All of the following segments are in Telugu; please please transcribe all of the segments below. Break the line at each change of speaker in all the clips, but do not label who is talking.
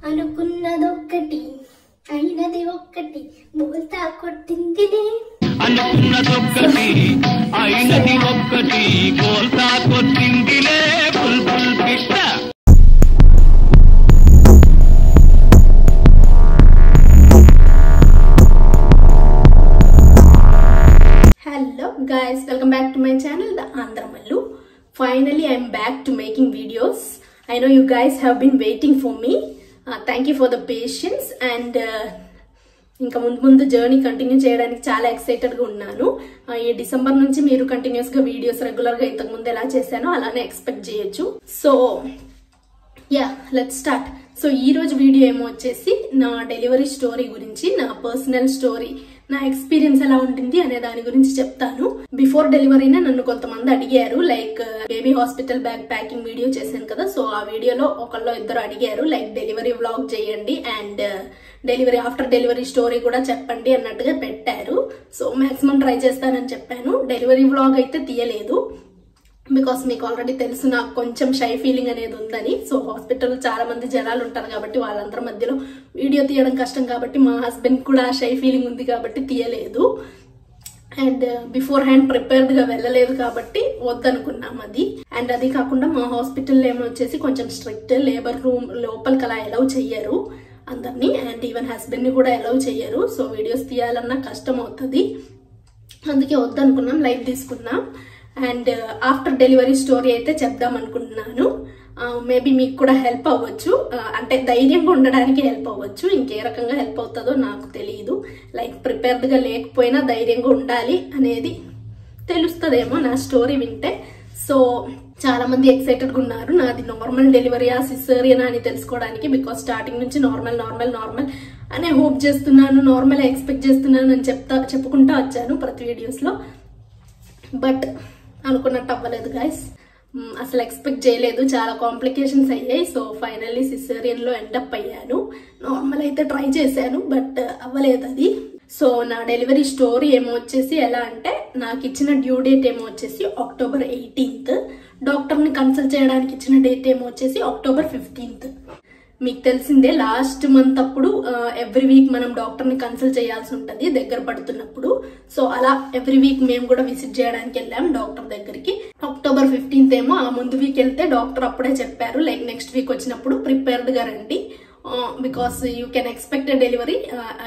అనుకున్నదొక్కటి అయినది ఒక్కటి బోల్తా కొట్టిందిలే
అనుకున్నదొక్కటి అయినది ఒక్కటి బోల్తా కొట్టిందిలే బుల్బుల్ పిట్ట.
Hello guys, welcome back to my channel, The Andhramallu. Finally I am back to making videos. I know you guys have been waiting for me. Thank you for the patience and ఇంకా ముందు జర్నీ కంటిన్యూ చేయడానికి చాలా ఎక్సైటెడ్ గా ఉన్నాను. ఈ డిసెంబర్ నుంచి మీరు కంటిన్యూస్ గా వీడియోస్ రెగ్యులర్ గా ఇంతకు ముందు ఎలా చేశానో అలానే ఎక్స్పెక్ట్ చేయొచ్చు. So yeah, let's start. So ఈ రోజు వీడియో ఏమో వచ్చేసి నా డెలివరీ స్టోరీ గురించి, నా పర్సనల్ స్టోరీ, నా ఎక్స్పీరియన్స్ ఎలా ఉంటుంది అనే దాని గురించి చెప్తాను. బిఫోర్ డెలివరీనే నన్ను కొంతమంది అడిగారు, like baby hospital bag packing video చేశాను కదా, సో ఆ వీడియోలో ఒకళ్ళు ఇద్దరు అడిగారు లైక్ డెలివరీ వ్లాగ్ చేయండి and delivery after delivery story కూడా చెప్పండి అన్నట్టుగా పెట్టారు. సో మాక్సిమం ట్రై చేస్తానని చెప్పాను. డెలివరీ వ్లాగ్ అయితే తీయలేదు బికాస్ మీకు ఆల్రెడీ తెలుసు నాకు కొంచెం షై ఫీలింగ్ అనేది ఉందని. సో హాస్పిటల్ చాలా మంది జనాలు ఉంటారు కాబట్టి వాళ్ళందరి మధ్యలో వీడియో తీయడం కష్టం కాబట్టి మా హస్బెండ్ కూడా షై ఫీలింగ్ ఉంది కాబట్టి తీయలేదు. అండ్ బిఫోర్ హ్యాండ్ ప్రిపేర్డ్ గా వెళ్ళలేదు కాబట్టి వద్దనుకున్నాం అది. అండ్ అది కాకుండా మా హాస్పిటల్ ఏమో వచ్చేసి కొంచెం స్ట్రిక్ట్, లేబర్ రూమ్ లోపలికి అలా అలౌ చెయ్యరు అందరినీ, అండ్ ఈవెన్ హస్బెండ్ ని కూడా అలౌ చెయ్యరు. సో వీడియోస్ తీయాలన్నా కష్టం అవుతుంది, అందుకే వద్దనుకున్నాం, లైట్ తీసుకున్నాం. అండ్ ఆఫ్టర్ డెలివరీ స్టోరీ అయితే చెప్దాం అనుకుంటున్నాను. మేబీ మీకు కూడా హెల్ప్ అవ్వచ్చు, అంటే ధైర్యంగా ఉండడానికి హెల్ప్ అవ్వచ్చు. ఇంకే రకంగా హెల్ప్ అవుతుందో నాకు తెలియదు. లైక్ ప్రిపేర్డ్ గా లేకపోయినా ధైర్యంగా ఉండాలి అనేది తెలుస్తుందేమో నా స్టోరీ వింటే. సో చాలా మంది ఎక్సైటెడ్ గా ఉన్నారు నాది నార్మల్ డెలివరీయా సిజేరియనా అని తెలుసుకోవడానికి. బికాస్ స్టార్టింగ్ నుంచి నార్మల్ నార్మల్ నార్మల్ అనే హోప్ చేస్తున్నాను, నార్మల్ ఎక్స్పెక్ట్ చేస్తున్నాను అని చెప్పుకుంటా వచ్చాను ప్రతి వీడియోస్ లో. బట్ అనుకున్నట్టు అవ్వలేదు గైస్, అసలు ఎక్స్పెక్ట్ చేయలేదు, చాలా కాంప్లికేషన్స్ అయ్యాయి. సో ఫైనల్లీ సిజేరియన్ లో ఎండప్ అయ్యాను. నార్మల్ అయితే ట్రై చేశాను బట్ అవ్వలేదు అది. సో నా డెలివరీ స్టోరీ ఏమో వచ్చేసి ఎలా అంటే, నాకు ఇచ్చిన డ్యూ డేట్ ఏమో వచ్చేసి October 18th, డాక్టర్ ని కన్సల్ట్ చేయడానికి ఇచ్చిన డేట్ ఏమో వచ్చేసి October 15th. మీకు తెలిసిందే లాస్ట్ మంత్ అప్పుడు ఎవ్రీ వీక్ మనం డాక్టర్ ని కన్సల్ట్ చేయాల్సి ఉంటది దగ్గర పడుతున్నప్పుడు. సో అలా ఎవ్రీ వీక్ మేము కూడా విజిట్ చేయడానికి వెళ్ళాం డాక్టర్ దగ్గరికి. October 15th ఏమో ఆ ముందు వీక్ వెళ్తే డాక్టర్ అప్పుడే చెప్పారు లైక్ నెక్స్ట్ వీక్ వచ్చినప్పుడు ప్రిపేర్డ్ గా రండి, because you can expect delivery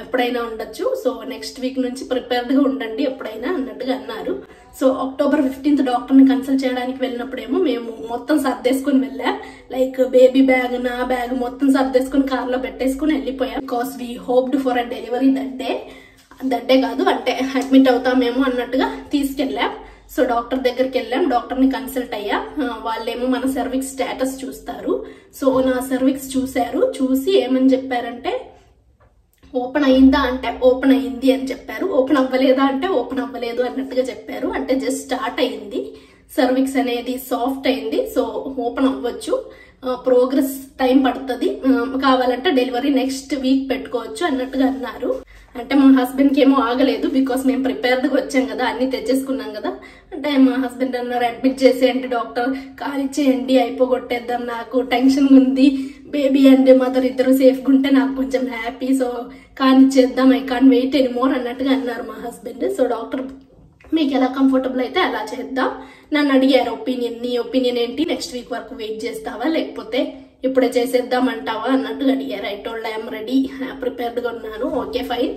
ఎప్పుడైనా ఉండొచ్చు. సో నెక్స్ట్ వీక్ నుంచి ప్రిపేర్డ్ గా ఉండండి ఎప్పుడైనా అన్నట్టుగా అన్నారు. సో October 15th డాక్టర్ ని కన్సల్ట్ చేయడానికి వెళ్ళినప్పుడేమో మేము మొత్తం సర్దేసుకుని వెళ్ళాం. లైక్ బేబీ బ్యాగ్, నా బ్యాగ్ మొత్తం సర్దేసుకుని కార్ లో పెట్టేసుకుని వెళ్ళిపోయాం. Because we hoped for a delivery that day కాదు, అంటే అడ్మిట్ అవుతామేమో అన్నట్టుగా తీసుకెళ్ళాం. సో డాక్టర్ దగ్గరికి వెళ్ళాం, డాక్టర్ ని కన్సల్ట్ అయ్యా. వాళ్ళేమో మన సర్విక్స్ స్టేటస్ చూస్తారు. సో నా సర్విక్స్ చూసారు, చూసి ఏమని చెప్పారంటే ఓపెన్ అయిందా అంటే ఓపెన్ అయింది అని చెప్పారు, ఓపెన్ అవ్వలేదా అంటే ఓపెన్ అవ్వలేదు అన్నట్టుగా చెప్పారు. అంటే జస్ట్ స్టార్ట్ అయింది, సర్విక్స్ అనేది సాఫ్ట్ అయింది, సో ఓపెన్ అవ్వచ్చు, ప్రోగ్రెస్ టైం పడుతుంది, కావాలంటే డెలివరీ నెక్స్ట్ వీక్ పెట్టుకోవచ్చు అన్నట్టుగా అన్నారు. అంటే మా హస్బెండ్ కి ఏమో ఆగలేదు, బికాస్ మేము ప్రిపేర్డ్ గా వచ్చాం కదా, అన్ని తెచ్చేసుకున్నాం కదా. అంటే మా హస్బెండ్ అన్నారు అడ్మిట్ చేసేయండి డాక్టర్, కానిచ్చేయండి, అయిపోగొట్టేద్దాం, నాకు టెన్షన్ ఉంది, బేబీ అండ్ మదర్ ఇద్దరు సేఫ్గా ఉంటే నాకు కొంచెం హ్యాపీ, సో కానిచ్చేద్దాం, ఐ కాన్ వెయిట్ ఎనీమోర్ అన్నట్టుగా అన్నారు మా హస్బెండ్. సో డాక్టర్ మీకు ఎలా కంఫర్టబుల్ అయితే అలా చేద్దాం. నన్ను అడిగారు ఒపీనియన్, నీ ఒపీనియన్ ఏంటి, నెక్స్ట్ వీక్ వరకు వెయిట్ చేస్తావా లేకపోతే ఇప్పుడే చేసేద్దాం అంటావా అన్నట్టుగా అడిగారు. I told I'm ready, prepared గా ఉన్నాను, ఓకే ఫైన్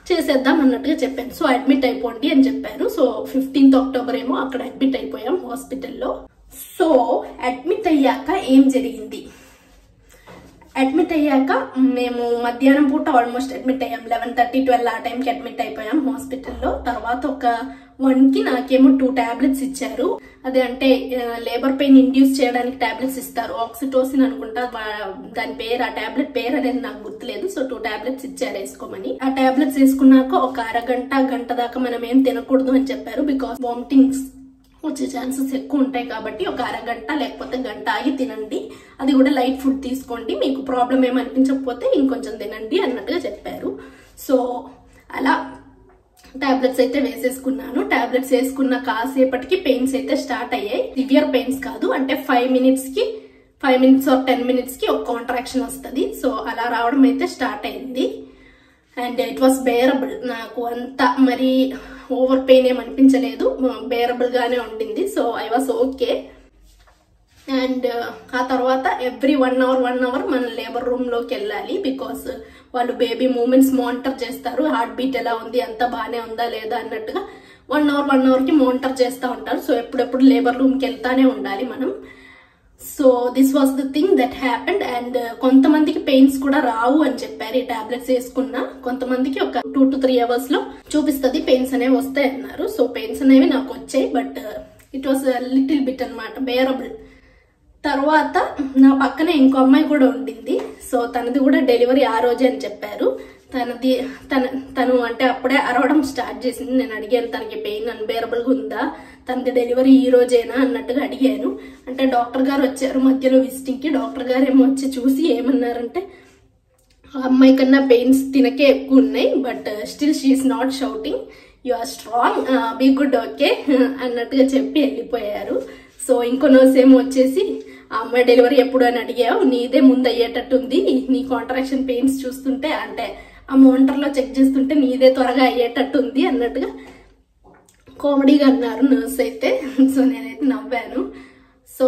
చేసేద్దాం అన్నట్టుగా చెప్పాను. సో అడ్మిట్ అయిపోండి అని చెప్పారు. సో 15th October ఏమో అక్కడ అడ్మిట్ అయిపోయాం హాస్పిటల్లో. సో అడ్మిట్ అయ్యాక ఏం జరిగింది, అడ్మిట్ అయ్యాక మేము మధ్యాహ్నం పూట ఆల్మోస్ట్ అడ్మిట్ అయ్యాం, 11:30-12 ఆ టైంకి అడ్మిట్ అయిపోయాం హాస్పిటల్లో. తర్వాత ఒక 1కి నాకేమో 2 టాబ్లెట్స్ ఇచ్చారు. అదే అంటే లేబర్ పెయిన్ ఇండ్యూస్ చేయడానికి టాబ్లెట్స్ ఇస్తారు, ఆక్సిటోసిన్ అనుకుంటా దాని పేరు, ఆ టాబ్లెట్ పేరు అనేది నాకు గుర్తులేదు. సో 2 టాబ్లెట్స్ ఇచ్చారు వేసుకోమని. ఆ టాబ్లెట్స్ వేసుకున్నాక ఒక గంట దాకా మనం ఏం తినకూడదు అని చెప్పారు, బికాస్ వామిటింగ్స్ వచ్చే ఛాన్సెస్ ఎక్కువ ఉంటాయి కాబట్టి ఒక అరగంట లేకపోతే గంట ఆగి తినండి, అది కూడా లైట్ ఫుడ్ తీసుకోండి, మీకు ప్రాబ్లం ఏమనిపించకపోతే ఇంకొంచెం తినండి అన్నట్టుగా చెప్పారు. సో అలా టాబ్లెట్స్ అయితే వేసేసుకున్నాను. టాబ్లెట్స్ వేసుకున్న కాసేపటికి పెయిన్స్ అయితే స్టార్ట్ అయ్యాయి, సివియర్ పెయిన్స్ కాదు, అంటే 5 minutes కి 5 minutes or 10 minutes కి ఒక కాంట్రాక్షన్ వస్తుంది. సో అలా రావడం అయితే స్టార్ట్ అయింది. And it was bearable. నాకు అంత మరి ఓవర్ పెయిన్ ఏం అనిపించలేదు, బేరబుల్ గానే ఉండింది. So I was okay. And ఆ తర్వాత ఎవ్రీ 1 hour మన లేబర్ రూమ్ లోకి వెళ్ళాలి. బికాస్ వాళ్ళు బేబీ మూమెంట్స్ మానిటర్ చేస్తారు, హార్ట్ బీట్ ఎలా ఉంది, అంత బాగానే ఉందా లేదా అన్నట్టుగా 1 hour కి మానిటర్ చేస్తూ ఉంటారు. సో ఎప్పుడెప్పుడు లేబర్ రూమ్ కి వెళ్తానే ఉండాలి మనం. So this was the thing that happened. And కొంతమందికి పెయిన్స్ కూడా రావు అని చెప్పారు ఈ టాబ్లెట్స్ వేసుకున్నా. కొంతమందికి ఒక 2 to 3 hours లో చూపిస్తుంది, పెయిన్స్ అనేవి వస్తాయి అన్నారు. సో పెయిన్స్ అనేవి నాకు వచ్చాయి, but it was little bit అనమాట, బేరబుల్. తర్వాత నా పక్కనే ఇంకో అమ్మాయి కూడా ఉండింది. సో తనది కూడా డెలివరీ ఆ రోజే అని చెప్పారు. తను అంటే అప్పుడే అరవడం స్టార్ట్ చేసింది. నేను అడిగాను తనకి పెయిన్ అన్బేరబుల్ గా ఉందా, తనది డెలివరీ ఈ రోజేనా అన్నట్టుగా అడిగాను. అంటే డాక్టర్ గారు వచ్చారు మధ్యలో విజిటింగ్ కి. డాక్టర్ గారు ఏమో వచ్చి చూసి ఏమన్నారంటే ఆ అమ్మాయి కన్నా పెయిన్స్ తినకే ఎక్కువ ఉన్నాయి, but still she is not shouting, you are strong, be good, okay అన్నట్టుగా చెప్పి వెళ్ళిపోయారు. సో ఇంకో నర్స్ ఏమో వచ్చేసి ఆ అమ్మాయి డెలివరీ ఎప్పుడు అని అడిగావు, నీదే ముందు అయ్యేటట్టు ఉంది, నీ కాంట్రాక్షన్ పెయిన్స్ చూస్తుంటే అంటే ఆ మోనిటర్ లో చెక్ చేస్తుంటే నీదే త్వరగా అయ్యేటట్టు ఉంది అన్నట్టుగా కామెడీగా అన్నారు నర్స్ అయితే. సో నేనైతే నవ్వాను. సో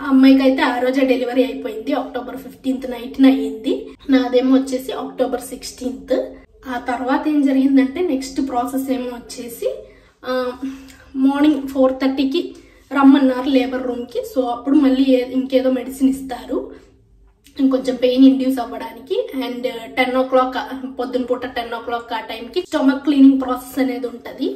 ఆ అమ్మాయికి అయితే ఆ రోజే డెలివరీ అయిపోయింది. October 15th నైట్ అయ్యింది. నాదేమో వచ్చేసి October 16th. ఆ తర్వాత ఏం జరిగిందంటే నెక్స్ట్ ప్రాసెస్ ఏమో వచ్చేసి మార్నింగ్ 4:30కి రమ్మన్నారు లేబర్ రూమ్ కి. సో అప్పుడు మళ్ళీ ఇంకేదో మెడిసిన్ ఇస్తారు ఇంకొంచెం పెయిన్ ఇండ్యూస్ అవ్వడానికి. అండ్ 10 o'clock పొద్దున పూట 10 o'clock ఆ టైంకి స్టమక్ క్లీనింగ్ ప్రాసెస్ అనేది ఉంటది.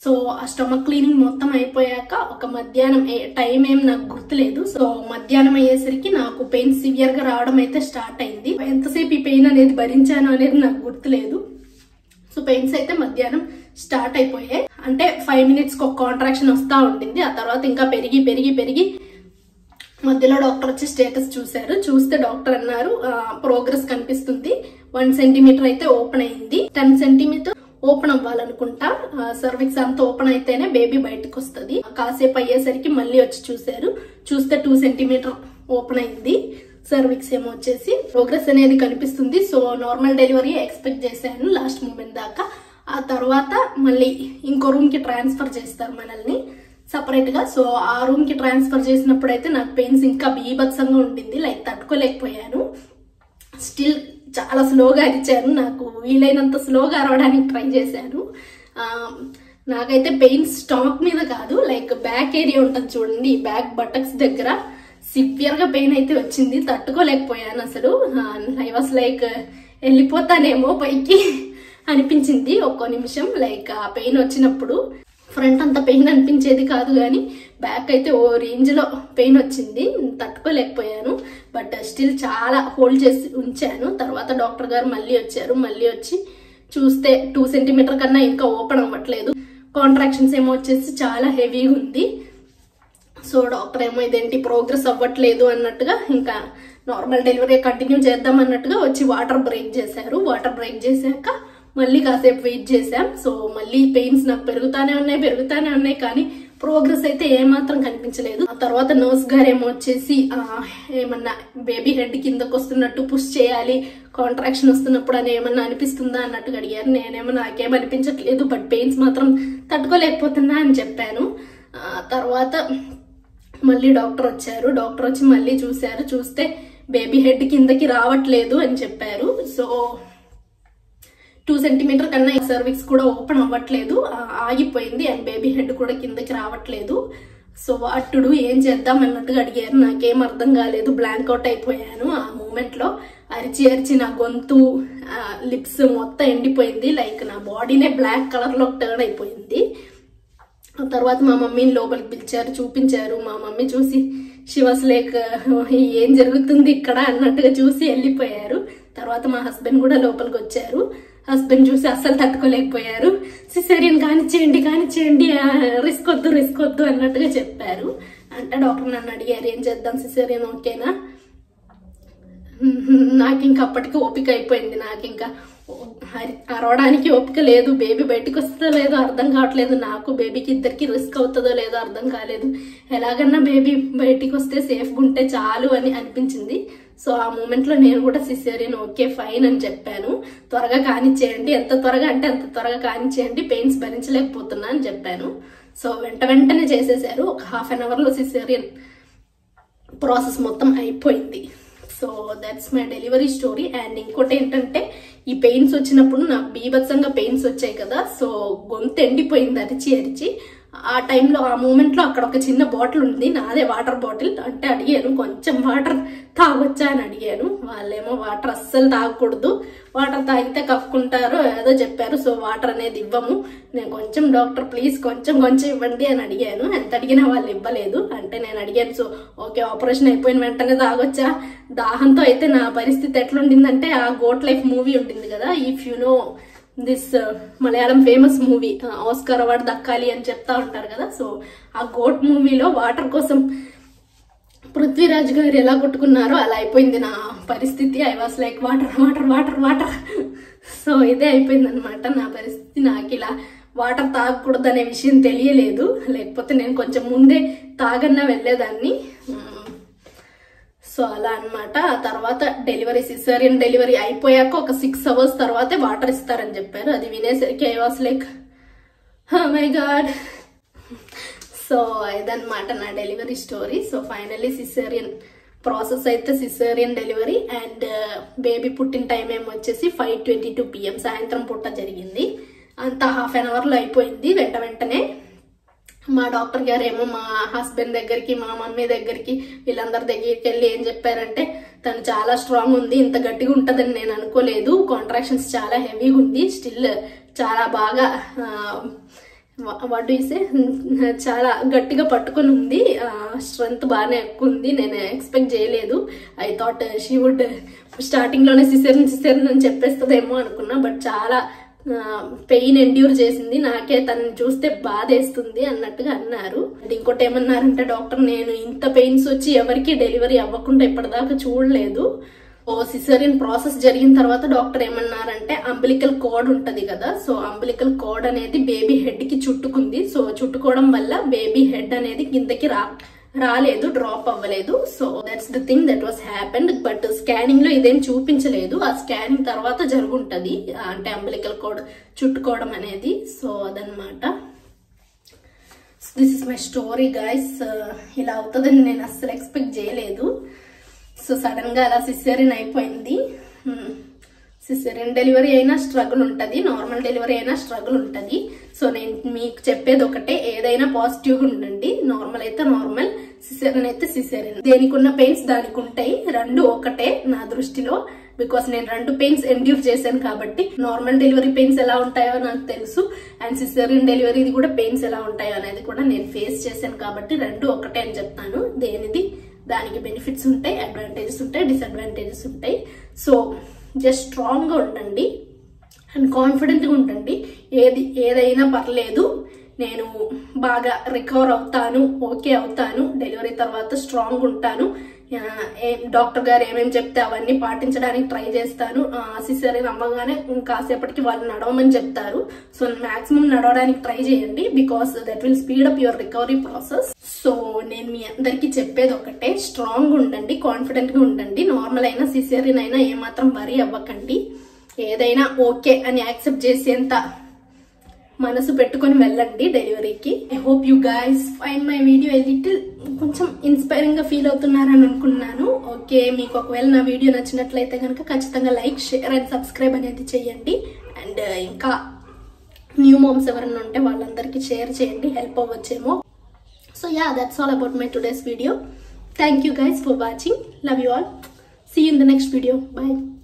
సో ఆ స్టమక్ క్లీనింగ్ మొత్తం అయిపోయాక ఒక మధ్యాహ్నం టైం ఏం నాకు గుర్తులేదు. సో మధ్యాహ్నం అయ్యేసరికి నాకు పెయిన్ సివియర్ గా రావడం అయితే స్టార్ట్ అయింది. ఎంతసేపు ఈ పెయిన్ అనేది భరించాను అనేది నాకు గుర్తులేదు. సో పెయిన్స్ అయితే మధ్యాహ్నం స్టార్ట్ అయిపోయాయి. అంటే 5 minutes కి ఒక కాంట్రాక్షన్ వస్తా ఉంటుంది. ఆ తర్వాత ఇంకా పెరిగి పెరిగి పెరిగి మధ్యలో డాక్టర్ వచ్చి స్టేటస్ చూశారు. చూస్తే డాక్టర్ అన్నారు ప్రోగ్రెస్ కనిపిస్తుంది, 1 centimeter అయితే ఓపెన్ అయింది, 10 centimeter ఓపెన్ అవ్వాలనుకుంటా. సర్విక్స్ అంతా ఓపెన్ అయితేనే బేబీ బయటకు వస్తుంది. కాసేపు అయ్యేసరికి మళ్ళీ వచ్చి చూశారు. చూస్తే 2 centimeter ఓపెన్ అయింది. సర్విక్స్ ఏమో వచ్చేసి ప్రోగ్రెస్ అనేది కనిపిస్తుంది. సో నార్మల్ డెలివరీ ఎక్స్పెక్ట్ చేశాను లాస్ట్ మూమెంట్ దాకా. ఆ తర్వాత మళ్ళీ ఇంకో రూమ్ కి ట్రాన్స్ఫర్ చేస్తారు మనల్ని సపరేట్ గా. సో ఆ రూమ్ కి ట్రాన్స్ఫర్ చేసినప్పుడు అయితే నాకు పెయిన్స్ ఇంకా బీభత్సంగా ఉండింది, లైక్ తట్టుకోలేకపోయాను. స్టిల్ చాలా స్లోగా అరిచాను, నాకు వీలైనంత స్లోగా అరవడానికి ట్రై చేశాను. నాకైతే పెయిన్స్ స్టమక్ మీద కాదు, లైక్ బ్యాక్ ఏరియా ఉంటుంది చూడండి, బ్యాక్ బటక్స్ దగ్గర సివియర్ గా పెయిన్ అయితే వచ్చింది. తట్టుకోలేకపోయాను అసలు. ఐ వాస్ లైక్ వెళ్ళిపోతానేమో పైకి అనిపించింది ఒక్కో నిమిషం. లైక్ ఆ పెయిన్ వచ్చినప్పుడు ఫ్రంట్ అంత పెయిన్ అనిపించేది కాదు, కానీ బ్యాక్ అయితే ఓ రేంజ్ లో పెయిన్ వచ్చింది. తట్టుకోలేకపోయాను, బట్ స్టిల్ చాలా హోల్డ్ చేసి ఉంచాను. తర్వాత డాక్టర్ గారు మళ్ళీ వచ్చారు. మళ్ళీ వచ్చి చూస్తే 2 centimeter కన్నా ఇంకా ఓపెన్ అవ్వట్లేదు. కాంట్రాక్షన్స్ ఏమో వచ్చేసి చాలా హెవీగా ఉంది. సో డాక్టర్ ఏమో ఇదేంటి ప్రోగ్రెస్ అవ్వట్లేదు అన్నట్టుగా ఇంకా నార్మల్ డెలివరీ కంటిన్యూ చేద్దాం అన్నట్టుగా వచ్చి వాటర్ బ్రేక్ చేశారు. వాటర్ బ్రేక్ చేశాక మళ్ళీ కాసేపు వెయిట్ చేశాం. సో మళ్ళీ పెయిన్స్ నాకు పెరుగుతానే ఉన్నాయి, కానీ ప్రోగ్రెస్ అయితే ఏమాత్రం కనిపించలేదు. ఆ తర్వాత నర్స్ గారు ఏమో వచ్చేసి ఏమన్నా బేబీ హెడ్ కిందకు వస్తున్నట్టు పుష్ చేయాలి, కాంట్రాక్షన్ వస్తున్నప్పుడు అని ఏమన్నా అనిపిస్తుందా అన్నట్టుగా అడిగారు. నేనేమో నాకేం అనిపించట్లేదు, బట్ పెయిన్స్ మాత్రం తట్టుకోలేకపోతున్నా అని చెప్పాను. తర్వాత మళ్ళీ డాక్టర్ వచ్చారు. డాక్టర్ వచ్చి మళ్ళీ చూశారు. చూస్తే బేబీ హెడ్ కిందకి రావట్లేదు అని చెప్పారు. సో 2 centimeter కన్నా సర్విక్స్ కూడా ఓపెన్ అవ్వట్లేదు, ఆగిపోయింది. అండ్ బేబీ హెడ్ కూడా కిందకి రావట్లేదు. సో అట్టుడు ఏం చేద్దాం అన్నట్టుగా అడిగారు. నాకేం అర్థం కాలేదు, బ్లాంక్ అవుట్ అయిపోయాను. ఆ మూమెంట్ లో అరిచి నా గొంతు, లిప్స్ మొత్తం ఎండిపోయింది. లైక్ నా బాడీనే బ్లాక్ కలర్ లో టర్న్ అయిపోయింది. ఆ తర్వాత మా మమ్మీని లోపలికి పిలిచారు, చూపించారు. మా మమ్మీ చూసి షీ వాస్ లైక్ ఏం జరుగుతుంది ఇక్కడ అన్నట్టుగా చూసి వెళ్ళిపోయారు. తర్వాత మా హస్బెండ్ కూడా లోపలికి వచ్చారు. హస్బెండ్ చూసి అస్సలు తట్టుకోలేకపోయారు. సిజేరియన్ కానిచ్చేయండి, రిస్క్ వద్దు అన్నట్టుగా చెప్పారు. అంటే డాక్టర్ నన్ను అడిగారు ఏం చేద్దాం, సిజేరియన్ ఓకేనా. నాకు ఇంకా అప్పటికి ఓపిక అయిపోయింది. నాకు ఇంకా అరవడానికి ఓపిక లేదు. బేబీ బయటకు వస్తుందో లేదో అర్థం కావట్లేదు. నాకు బేబీకి ఇద్దరికి రిస్క్ అవుతుందో లేదో అర్థం కాలేదు. ఎలాగన్నా బేబీ బయటికి వస్తే సేఫ్గా ఉంటే చాలు అని అనిపించింది. సో ఆ మూమెంట్లో నేను కూడా సిసేరియన్ ఓకే ఫైన్ అని చెప్పాను. త్వరగా కానిచ్చేయండి, ఎంత త్వరగా అంటే అంత త్వరగా కానిచ్చేయండి, పెయిన్స్ భరించలేకపోతున్నా అని చెప్పాను. సో వెంటనే చేసేసారు. ఒక హాఫ్ అన్ అవర్లో సిసేరియన్ ప్రాసెస్ మొత్తం అయిపోయింది. So that's my delivery story. And ఇంకోటి ఏంటంటే ఈ పెయిన్స్ వచ్చినప్పుడు నాకు బీభత్సంగా పెయిన్స్ వచ్చాయి కదా. సో గొంతు ఎండిపోయింది అరిచి. ఆ టైంలో ఆ మూమెంట్లో అక్కడ ఒక చిన్న బాటిల్ ఉంది, నాదే వాటర్ బాటిల్. అంటే అడిగాను కొంచెం వాటర్ తాగొచ్చా అని అడిగాను. వాళ్ళేమో వాటర్ అస్సలు తాగకూడదు, వాటర్ తాగితే కక్కుంటారు ఏదో చెప్పారు. సో వాటర్ అనేది ఇవ్వము. నేను కొంచెం డాక్టర్ ప్లీజ్ కొంచెం ఇవ్వండి అని అడిగాను. ఎంత అడిగినా వాళ్ళు ఇవ్వలేదు. అంటే నేను అడిగాను, సో ఓకే ఆపరేషన్ అయిపోయిన వెంటనే తాగొచ్చా. దాహంతో అయితే నా పరిస్థితి ఎట్లుండిందంటే ఆ గోట్ లైఫ్ మూవీ ఉంటుంది కదా, if you know this Malayalam famous movie, Oscar award దక్కాలి అని చెప్తా ఉంటారు కదా. సో ఆ గోట్ మూవీలో వాటర్ కోసం పృథ్వీరాజ్ గారు ఎలా కొట్టుకున్నారో అలా అయిపోయింది నా పరిస్థితి. I was like water. So ఇదే అయిపోయింది అనమాట నా పరిస్థితి. నాకు ఇలా వాటర్ తాగకూడదు అనే విషయం తెలియలేదు. లేకపోతే నేను కొంచెం ముందే తాగన్నా వెళ్ళేదాన్ని. సో అలా అనమాట. ఆ తర్వాత డెలివరీ సిసేరియన్ డెలివరీ అయిపోయాక ఒక 6 hours తర్వాతే వాటర్ ఇస్తారని చెప్పారు. అది వినేసరికి I was like oh my God. So ఇదన్నమాట నా delivery story. So finally caesarean process అయితే సిసేరియన్ డెలివరీ. అండ్ బేబీ పుట్టిన టైం ఏమో వచ్చేసి 5:22 PM సాయంత్రం పూట జరిగింది. అంతా హాఫ్ అన్ అవర్లో అయిపోయింది. వెంటనే మా డాక్టర్ గారు ఏమో మా హస్బెండ్ దగ్గరికి, మా మమ్మీ దగ్గరికి, వీళ్ళందరి దగ్గరికి వెళ్ళి ఏం చెప్పారంటే తను చాలా స్ట్రాంగ్ ఉంది, ఇంత గట్టిగా ఉంటుందని నేను అనుకోలేదు, కాంట్రాక్షన్స్ చాలా హెవీగా ఉంది, స్టిల్ చాలా బాగా చాలా గట్టిగా పట్టుకొని ఉంది, స్ట్రెంత్ బాగానే ఎక్కువ ఉంది, నేను ఎక్స్పెక్ట్ చేయలేదు. I thought she would starting లోనే సిసేరియన్ అని చెప్పేస్తుందేమో అనుకున్నా. బట్ చాలా పెయిన్ ఎండ్యూర్ చేసింది. నాకే తనని చూస్తే బాధేస్తుంది అన్నట్టుగా అన్నారు. ఇంకోటి ఏమన్నారంటే డాక్టర్, నేను ఇంత పెయిన్స్ వచ్చి ఎవరికి డెలివరీ అవ్వకుండా ఇప్పటిదాకా చూడలేదు. సిసేరియన్ ప్రాసెస్ జరిగిన తర్వాత డాక్టర్ ఏమన్నారంటే అంబిలికల్ కార్డ్ ఉంటది కదా, సో అంబిలికల్ కార్డ్ అనేది బేబీ హెడ్ కి చుట్టుకుంది. సో చుట్టుకోవడం వల్ల బేబీ హెడ్ అనేది కిందకి రాలేదు, డ్రాప్ అవ్వలేదు. So that's the thing that was happened. But scanning లో ఇదేం చూపించలేదు. ఆ స్కానింగ్ తర్వాత జరుగుంటది, అంటే అంబిలికల్ కార్డ్ చుట్టుకోవడం అనేది. సో అదనమాట. This is my story guys. ఇలా అవుతుందని నేను అస్సలు ఎక్స్పెక్ట్ చేయలేదు. సో సడన్ గా అలా సిసేరియన్ అయిపోయింది. సిసేరియన్ డెలివరీ అయినా స్ట్రగుల్ ఉంటుంది, నార్మల్ డెలివరీ అయినా స్ట్రగుల్ ఉంటుంది. సో నేను మీకు చెప్పేది ఒకటే, ఏదైనా పాజిటివ్గా ఉండండి. నార్మల్ అయితే నార్మల్, సిసేరియన్ అయితే సిసేరియన్. దేనికి ఉన్న పెయిన్స్ దానికి ఉంటాయి, రెండు ఒకటే నా దృష్టిలో. బికాస్ నేను 2 పెయిన్స్ ఎండ్యూర్ చేశాను కాబట్టి నార్మల్ డెలివరీ పెయిన్స్ ఎలా ఉంటాయో నాకు తెలుసు, అండ్ సిసేరియన్ డెలివరీది కూడా పెయిన్స్ ఎలా ఉంటాయో అనేది కూడా నేను ఫేస్ చేశాను కాబట్టి 2 ఒకటే అని చెప్తాను. దేనిది దానికి బెనిఫిట్స్ ఉంటాయి, అడ్వాంటేజెస్ ఉంటాయి, డిసడ్వాంటేజెస్ ఉంటాయి. సో జస్ట్ స్ట్రాంగ్గా ఉండండి అండ్ కాన్ఫిడెంట్గా ఉండండి. ఏదైనా పర్లేదు, నేను బాగా రికవర్ అవుతాను, ఓకే అవుతాను, డెలివరీ తర్వాత స్ట్రాంగ్ ఉంటాను, డాక్టర్ గారు ఏమేమి చెప్తే అవన్నీ పాటించడానికి ట్రై చేస్తాను. సిసేరియన్ అవ్వగానే కాసేపటికి వాళ్ళు నడవమని చెప్తారు. సో మాక్సిమం నడవడానికి ట్రై చేయండి, because that will speed up your recovery process. So నేను మీ అందరికి చెప్పేది ఒకటే, స్ట్రాంగ్ ఉండండి, కాన్ఫిడెంట్ గా ఉండండి. నార్మల్ అయినా సిసేరియన్ అయినా ఏమాత్రం వరీ అవ్వకండి. ఏదైనా ఓకే అని యాక్సెప్ట్ చేసేంత మనసు పెట్టుకొని వెళ్ళండి డెలివరీకి. I hope you guys find my video little కొంచెం ఇన్స్పైరింగ్ గా ఫీల్ అవుతున్నారని అనుకున్నాను. ఓకే, మీకు ఒకవేళ నా వీడియో నచ్చినట్లయితే కనుక ఖచ్చితంగా లైక్, షేర్ అండ్ సబ్స్క్రైబ్ అనేది చేయండి. అండ్ ఇంకా న్యూ మామ్స్ ఎవరైనా ఉంటే వాళ్ళందరికీ షేర్ చేయండి, హెల్ప్ అవ్వచ్చేమో. So yeah, that's all about my today's video. Thank you guys for watching. Love you all. See you in the next video. Bye.